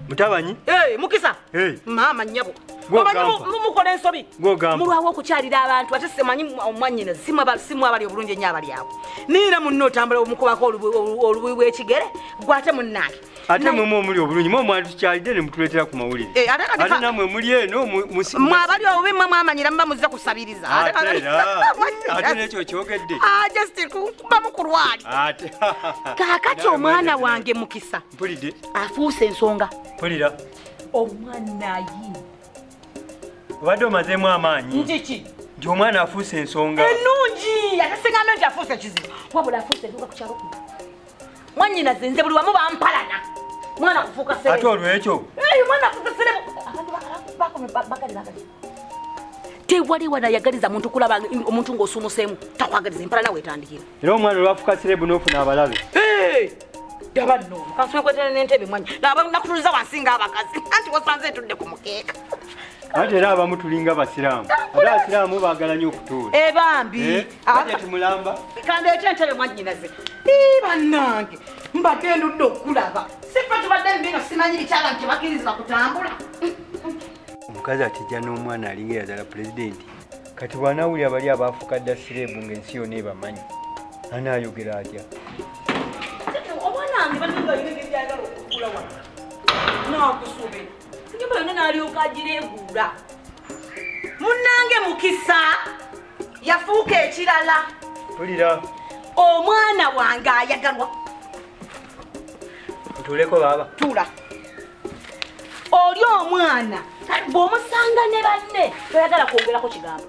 Mutabani? Mukisa. Mama nyabo. Mukole ensobi. Mulwawo okukyalira abantu ate semanyi omwanyina simu abali obulungi ennyo abali awo. Niina munno otambula omukubako olubuyi bw'ekigere gwate munnange. Ate mwe omuli obulungi mwe mwatukyalidde ne mutuleetera ku mawulire. Ate namwe muli eno mwe abali obubi mwe mwamanyira muba muzze kusabiriza. Ate n'ekyo kyogedde. Just kuba mukulwali. Kaakati omwana wange Mukisa. Mpulidde. Afuuse ensonga. Mpulira. Omwana ayi. Obadde omazeemu amaanyi. Nkiki? Nti omwana afuuse ensonga. Ennungi ate singambe nti afuuse kizibu. Wabula afuuse ensonga ku kyalo kuno. Mwannyina zenze buli wamu bampalana. Mwana kufuuka serebu. Ate olw'ekyo? Mwana afuuka serebu. Abantu bakalira. Tewali wanayagaliza muntu kulaba omuntu ng'osuumuseemu takwagaliza empalana weetandikira. Era omwana olwafuuka serebu n'ofuna abalabe. Daba nno kansome kwetera n'entebe mwanyi laba nakutuliza wansi ng'abakazi anti wasanze etudde ku mukeeka. Ate era abamu tulinga basiraamu. Ate abasiraamu baagala nnyo okutuula. Bambi. Ate tumulamba. Kandeeta entebe mwannyinaze. Bannange mbadde ndudde okulaba. Sifa tubadde mbino simanyi bikyala nti bakkiriza kutambula. Omukazi atijja n'omwana alinga eyazala pulezidenti. Kati bw'anaawulira bali abaafuuka dda sireebu ng'ensi yonna ebamanyi. Anaayogera atya? Omwana wange bananga ayinga ebyagala okukula wano. Naakusuubira. Sinyumba yonna n'alyoka agireeguula. Munnange Mukisa yafuuka ekirala. Mpulira. Omwana wange ayagalwa. Tuuleko baaba. Tuula. Oli omwana bw'omusanga ne banne toyagala kwongerako kigambo.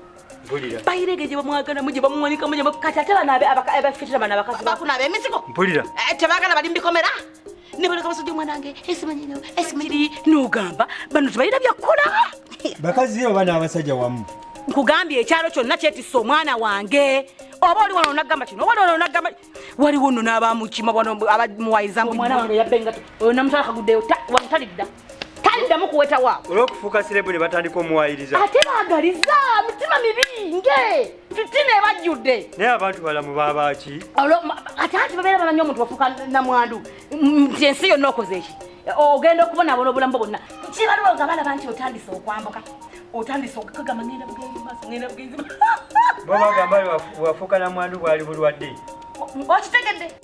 Mpulira. Bayirege gye bamwagala mu gye bamuwanika mu gye kati ate bano abafitira bano abakazi bafuna ab'emisigo. Mpulira. Tebaagala bali mbikomera. Ne baleka basajja omwana wange esimanyiri n'ogamba bano tebalina byakukola. Bakazi oba n'abasajja wamu. Nkugambye ekyalo kyonna kyetisse omwana wange. Oba oli wano onagamba kino oba oli onagamba waliwo nno n'abamukima wano abamuwayiza omwana wange yabbe nga oyo namutala kaguddeyo wamutalidda. Taliddamu kuweta waabwe. Olw'okufuuka sirebu ne batandika omuwaayiriza. Ate baagaliza mitima mibi nge fitina ebajjudde. Naye abantu balamu babaaki? Ate ati babeera bamanyi omuntu wafuuka namwandu nti ensi yonna okoze eki ogenda okubonaabona obulamu bwonna kibaliwo nga balaba nti otandise okwambuka otandise okugamba ngenda bugenzi maaso ngenda bugenzi bo bagamba wafuuka namwandu bwali bulwadde. Okitegedde?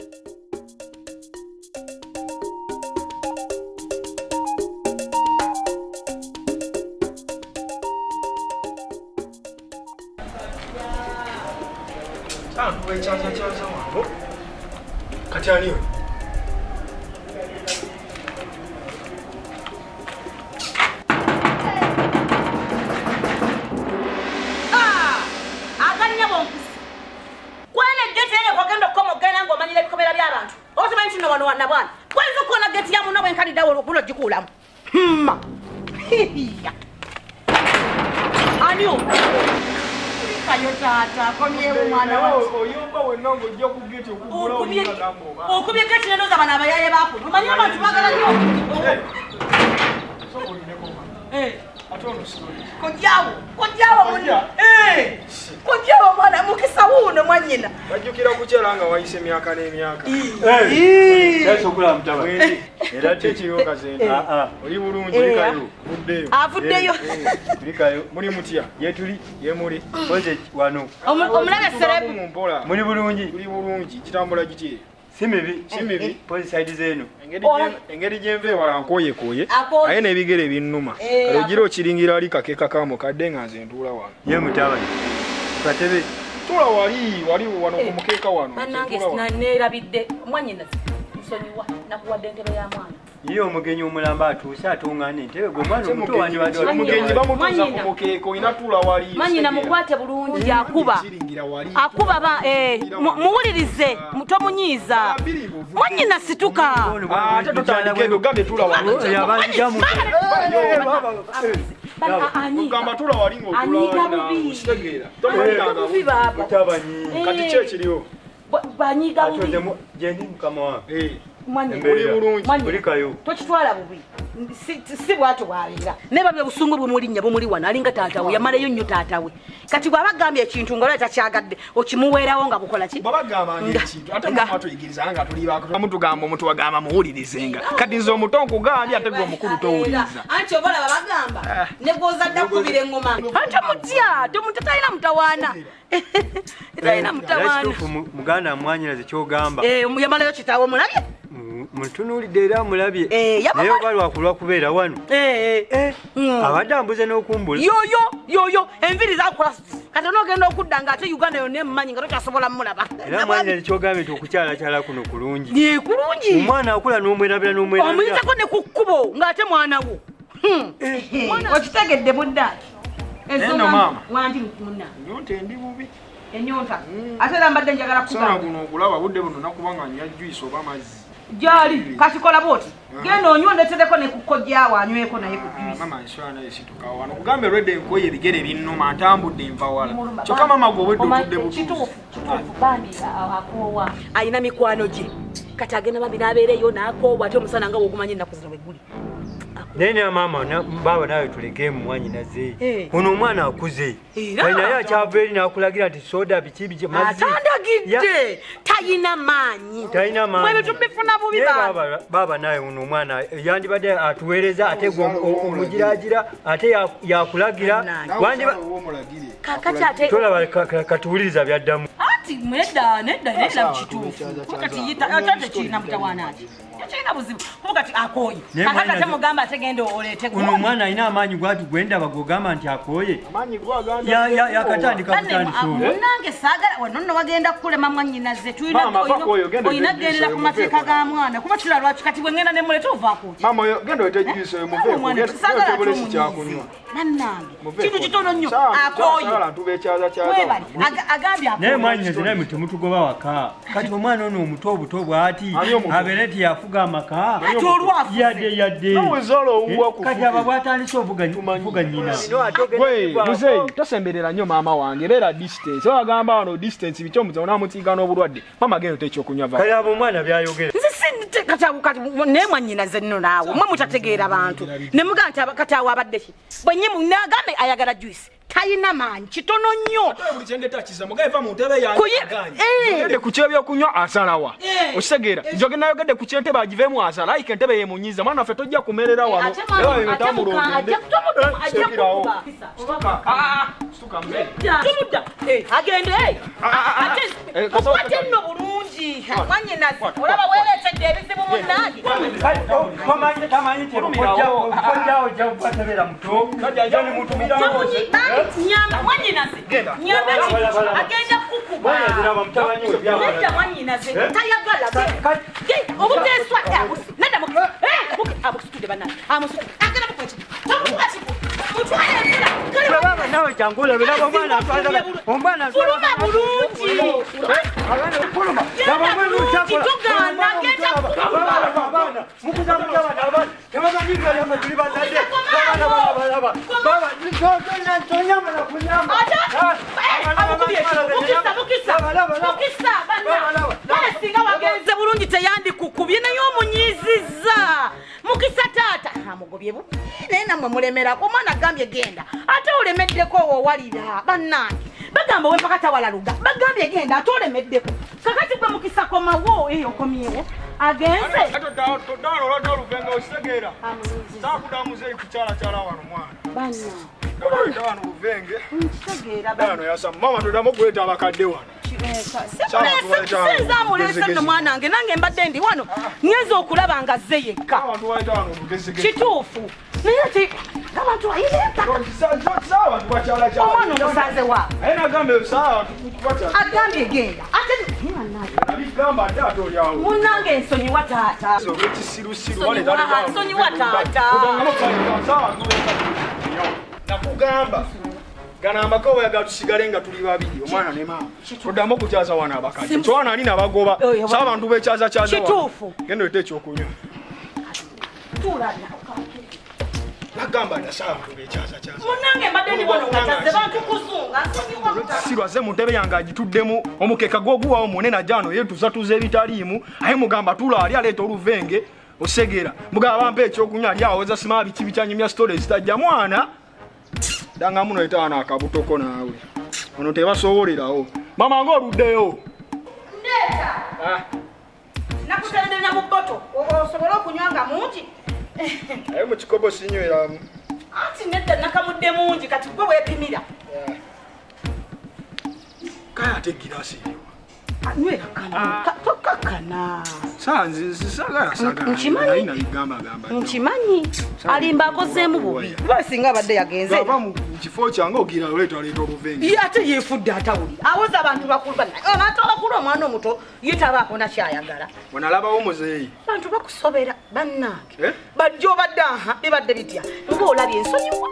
Kati aliwe? Aganya bonkusi. Kwana geti ele kwagenda okoma ogenda ng'omanyira ebikomera by'abantu. Okimanyi kino wano wana bwana. Kwenza okona geti ya munno bwenkalidde awo okuno gikuulamu. Anio. Kayo tata komyewo mwana wa. Oyomba wenna ng'ojja ku geti okugula olingagambo. Okubye geti neno za bana abayaye baako. Omanyi abantu baagala nnyo. Kodyawo munno. Kodyawo mwana Mukisa wuuno mwannyina. Bajjukira kukyala nga wayise emyaka n'emyaka. Yasokola mutabani. Era tekiyo kazenda. Oli bulungi likayo. Vuddeyo. Avuddeyo. Likayo. Muli mutya? Yetuli yemuli. Poze wano. Omulabe serebu. Muli bulungi. Muli bulungi. Kitambula giti. Si mibi. Poze side zeno. Engeri gyenve wala nkoyekoye. Aye n'ebigere ebinnuma. Kale ogira okiringira ali kakeeka kamo kadde nga nze ntuula wano. Ye mutabani. Katebe. Tula wali wano ku mukeeka wano. Bannange neerabidde mwannyina nsonyiwa nakuwadde entebe ya mwana. Ye omugenyi omulamba atuuse atungana entebe gwe mwana omuto wange badde omugenyi bamutuuza ku mukeeka olina tula wali. Mwannyina mukwate bulungi akuba muwulirize tomunyiiza. Mwannyina situka. Ate tutandike ebyo gambe tula wali. Gamba tula wali ng'otula wali kitegeera. Kati ki ekiriwo? Banyiga bubi. Jendi mukama wange. Mulikayo. Tochitwala bubi. Si bwatu bwalira. Neba bye busungu bumulinya bumuli wana alinga taatawe yamaleyo nnyo taatawe. Kati bwabagambye ekintu ngalo takyagadde okimuweerawo nga bukola ki? Babagamba ekintu ate nga tuyigiriza nga tuli bako. Omuntu gamba omuntu wagamba muwulirizenga. Kati nzo omuto nkugambye ate gwe omukulu towuliriza. Anti obola babagamba ne gozadda kubira engoma. Anti mutya tomutatayina mutawaana. Tayina mutawaana. Muganda mwanyiraze kyogamba. Yamalayo kitaawo mulabye? Mutunulidde era mulabye. Naye balwa kulwa kubeera wano. Abadde ambuze n'okumbula. Yoyo enviri zakola kati onogenda okudda nga ate Uganda yonna emmanyi nga tokyasobola mulaba. Era mwanyiraze kyogambye nti okukyalakyala kuno kulungi. Ye kulungi. Omwana akula n'omwerabira. Omuyitako ne ku kkubo ng'ate mwana wo. Okitegedde buddaaki. Eno maama. Wanti munna. Nyonta endi bubi. Enyonta. Ate era mbadde njagala kugamba. Sana guno okulaba budde buno nakubanga nya juice oba mazzi. Jali kati kola boti. Genda onywa ndetereko ne kukojjawo anyweko naye ku juice. Mama nswana yesituka wano. Kugambe redde enkoye ebigere binnuma ntambudde nva wala. Kyokka mama gwe obwedde obudde butuufu. Kituufu bambi akoowa. Ayina mikwano gye. Kati agenda bambi n'abeereyo n'akoowa ate omusana nga wogumanye ennaku zino bwe guli. Nene mama baba nawe tuleke mwanyinaze. Ono omwana akuze. Naye akyava eri n'akulagira nti soda biki mazzi. Atandagidde. Tayina maanyi. Mwe tubifuna bubi baba nawe ono omwana yandibadde atuweereza ate omugiraagira ate yakulagira. Kakati ate tolaba katuwuliriza byaddamu. Ati nedda kituufu. Kati ate kirina mutawaana ati. China buzibu kati akoye kakati ate mugamba ategenda olete uno omwana alina amaanyi gwati gwendaba gogamba nti akoye amaanyi gwaganda yakatandika kutandika munange saagala wano wagenda kulema mwannyinaze tuyina oyina gendera ku mateeka ga mwana kuba kira lwaki kati bwengenda ne mulete ovaako mama genda olete juice yo muve saagala kyakunywa nannange kintu kitono nnyo akoye webali agambye akoye naye mwannyinaze naye temutugoba waka kati omwana ono omuto obuto bwati abeere nti yafuga amaka yadde kati aba bwatandise ovuga nyina muzeyi tosemberera nnyo maama wange beera distance wagamba wano distance bikyo muze onamutiiga n'obulwadde mama gendo tekyokunywa kale abo omwana byayogera kati naye mwannyinaze nno naawe mwe mutategeera abantu ne mugaa nti kati awo abadde ki bwenye munagambe ayagala juice tayina maanyi kitono nnyo gende ku kyebyokunywa asalawa okitegeera njoge nayogedde ku kyentebe agiveemu asala ayika entebe yemunyiza mwana waffe tojja kumerera wano agende ate nno bulungi mwannyinaze olaba weeretedde ebizibu munnange nyamba mwannyinaze nyamba agenda kukuba nedda mwannyinaze tayagala obuteeswa nedda abusitudde bannange amusitudde agenda mukweki tamukubatiku mutwale ebira nawe kyangula biraba omwana fuluma bulungi tuganda agenda singa wagenze bulungi teyandikukubye naye omunyiizizza mukisa taata amugobye bubi naye namwe mulemerako omwana agambye genda ate olemeddeko owowalira bannange bagamba wempaka tawalaluga bagambye genda ate olemeddeko kakati gwe mukisa komawo okomyewo agenze mama todamu okuleeta abakadde wano senzamulese nno mwanange nange mbadde ndi wano ngeze okulaba nga zze yekka kituufu naye ti abantu omwana omusaze waabwe agambye genda ate munange ensonyiwa taata nsonyiwa taata nakugamba gana amaka oyagala tusigale nga tuli babiri omwana ne maama toddamu okukyaza wano abakadde kyowana ali nabagoba sa abantu bekyaza kituufu genda olete ekyokunywa gamba ndasaba tubekyaza kyaza munange mbadde ndibono ngataze bantu kuzunga sirwaze mu ntebe yange agituddemu omukeka gwoguwawo munene ajano yetusatuza ebitaliimu aye mugamba tula ali aleeta oluvenge osegera mugamba bampa ekyokunywa ali aweza simaba biki bikyanyumya sitole zitajja mwana danga muno etaana akabutoko naawe ono tebasobolerawo mama ng'oluddeyo ndeeta nakuteredenya mu bboto osobola okunywa nga mungi aye mu kikopo sinyweramu ati nedda nakamudde mungi kati gwe weepimira kaya ate girasi anywera kakana nkimanyi alimba akozeemu bubi basinga abadde yagenze kifo kyange ogira leeta oluvenge ate yeefudde atawuli awoza abantu bakulu abantu abakulu omwana omuto yetabaako nakyayagala onalabawo muzeeyi bantu bakusobera bannange bajja obadde aha bibadde bitya ng'olabye ensonyiwa